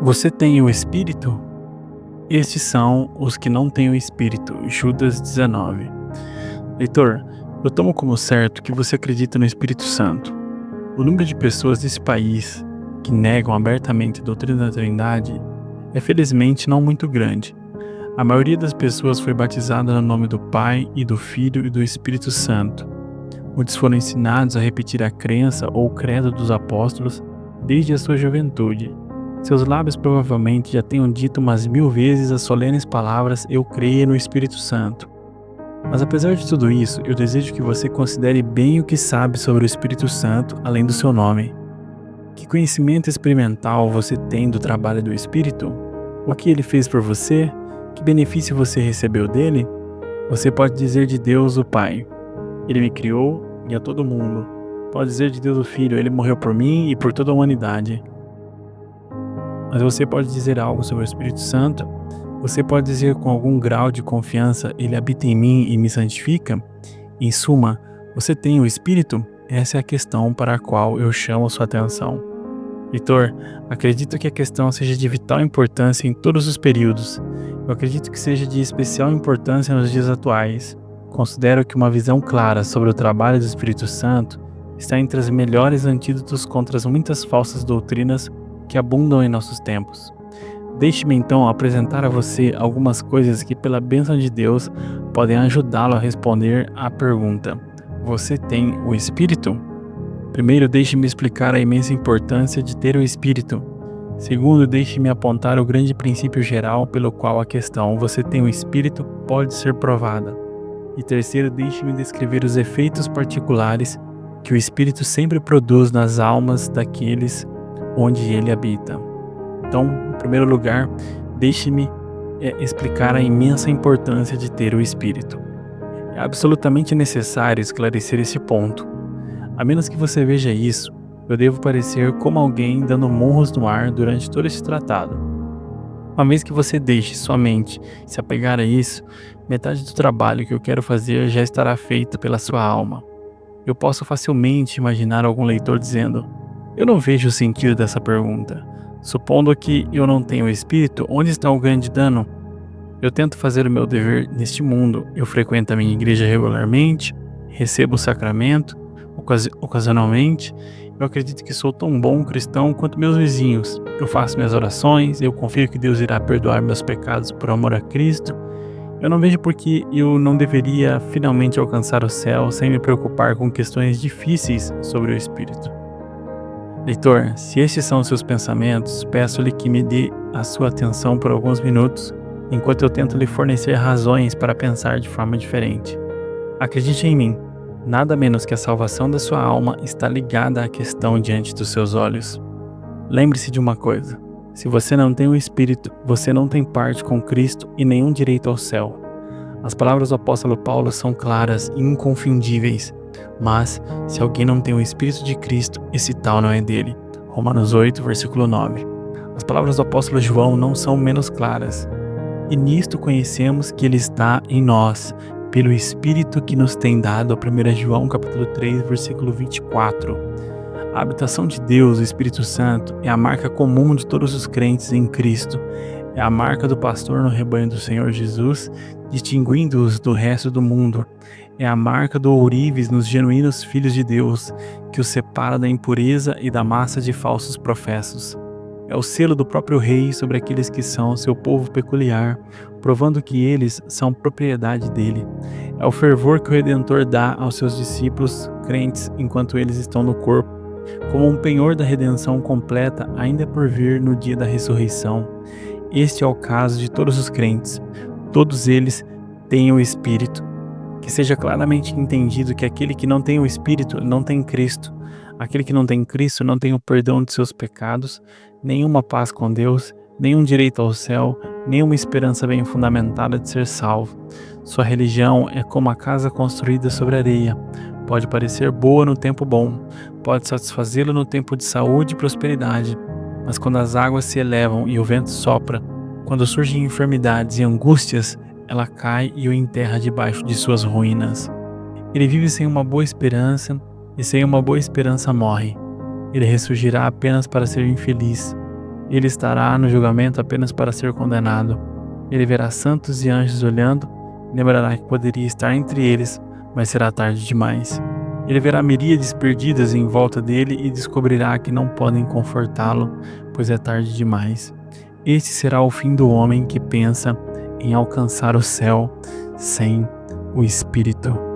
Você tem o Espírito? Estes são os que não têm o Espírito. Judas 19. Leitor, eu tomo como certo que você acredita no Espírito Santo. O número de pessoas desse país que negam abertamente a doutrina da Trindade é felizmente não muito grande. A maioria das pessoas foi batizada no nome do Pai e do Filho e do Espírito Santo. Muitos foram ensinados a repetir a crença ou o credo dos apóstolos desde a sua juventude. Seus lábios provavelmente já tenham dito umas 1000 vezes as solenes palavras "Eu creio no Espírito Santo". Mas apesar de tudo isso, eu desejo que você considere bem o que sabe sobre o Espírito Santo, além do seu nome. Que conhecimento experimental você tem do trabalho do Espírito? O que ele fez por você? Que benefício você recebeu dele? Você pode dizer de Deus o Pai: Ele me criou e a todo mundo. Pode dizer de Deus o Filho: Ele morreu por mim e por toda a humanidade. Mas você pode dizer algo sobre o Espírito Santo? Você pode dizer com algum grau de confiança: Ele habita em mim e me santifica? Em suma, você tem o Espírito? Essa é a questão para a qual eu chamo sua atenção. Leitor, acredito que a questão seja de vital importância em todos os períodos. Eu acredito que seja de especial importância nos dias atuais. Considero que uma visão clara sobre o trabalho do Espírito Santo está entre os melhores antídotos contra as muitas falsas doutrinas que abundam em nossos tempos. Deixe-me então apresentar a você algumas coisas que, pela bênção de Deus, podem ajudá-lo a responder à pergunta: você tem o Espírito? Primeiro, deixe-me explicar a imensa importância de ter o Espírito. Segundo, deixe-me apontar o grande princípio geral pelo qual a questão "você tem o Espírito" pode ser provada. E terceiro, deixe-me descrever os efeitos particulares que o Espírito sempre produz nas almas daqueles onde ele habita. Então, em primeiro lugar, deixe-me explicar a imensa importância de ter o Espírito. É absolutamente necessário esclarecer esse ponto. A menos que você veja isso, eu devo parecer como alguém dando murros no ar durante todo esse tratado. Uma vez que você deixe sua mente se apegar a isso, metade do trabalho que eu quero fazer já estará feito pela sua alma. Eu posso facilmente imaginar algum leitor dizendo: eu não vejo o sentido dessa pergunta. Supondo que eu não tenho o Espírito, onde está o grande dano? Eu tento fazer o meu dever neste mundo. Eu frequento a minha igreja regularmente, recebo o sacramento, ocasionalmente. Eu acredito que sou tão bom cristão quanto meus vizinhos. Eu faço minhas orações, eu confio que Deus irá perdoar meus pecados por amor a Cristo. Eu não vejo por que eu não deveria finalmente alcançar o céu sem me preocupar com questões difíceis sobre o Espírito. Leitor, se estes são os seus pensamentos, peço-lhe que me dê a sua atenção por alguns minutos, enquanto eu tento lhe fornecer razões para pensar de forma diferente. Acredite em mim, nada menos que a salvação da sua alma está ligada à questão diante dos seus olhos. Lembre-se de uma coisa: se você não tem o Espírito, você não tem parte com Cristo e nenhum direito ao céu. As palavras do apóstolo Paulo são claras e inconfundíveis. Mas, se alguém não tem o Espírito de Cristo, esse tal não é dele. Romanos 8, versículo 9. As palavras do apóstolo João não são menos claras. E nisto conhecemos que ele está em nós, pelo Espírito que nos tem dado. 1 João capítulo 3, versículo 24. A habitação de Deus, o Espírito Santo, é a marca comum de todos os crentes em Cristo. É a marca do pastor no rebanho do Senhor Jesus, distinguindo-os do resto do mundo. É a marca do ourives nos genuínos filhos de Deus, que os separa da impureza e da massa de falsos professos. É o selo do próprio Rei sobre aqueles que são seu povo peculiar, provando que eles são propriedade dele. É o fervor que o Redentor dá aos seus discípulos crentes enquanto eles estão no corpo, como um penhor da redenção completa ainda por vir no dia da ressurreição. Este é o caso de todos os crentes. Todos eles têm o Espírito. Que seja claramente entendido que aquele que não tem o Espírito não tem Cristo. Aquele que não tem Cristo não tem o perdão de seus pecados, nenhuma paz com Deus, nenhum direito ao céu, nenhuma esperança bem fundamentada de ser salvo. Sua religião é como a casa construída sobre areia. Pode parecer boa no tempo bom, pode satisfazê-lo no tempo de saúde e prosperidade, mas quando as águas se elevam e o vento sopra, quando surgem enfermidades e angústias, ela cai e o enterra debaixo de suas ruínas. Ele vive sem uma boa esperança e sem uma boa esperança morre. Ele ressurgirá apenas para ser infeliz. Ele estará no julgamento apenas para ser condenado. Ele verá santos e anjos olhando, lembrará que poderia estar entre eles, mas será tarde demais. Ele verá miríades perdidas em volta dele e descobrirá que não podem confortá-lo, pois é tarde demais. Este será o fim do homem que pensa em alcançar o céu sem o Espírito.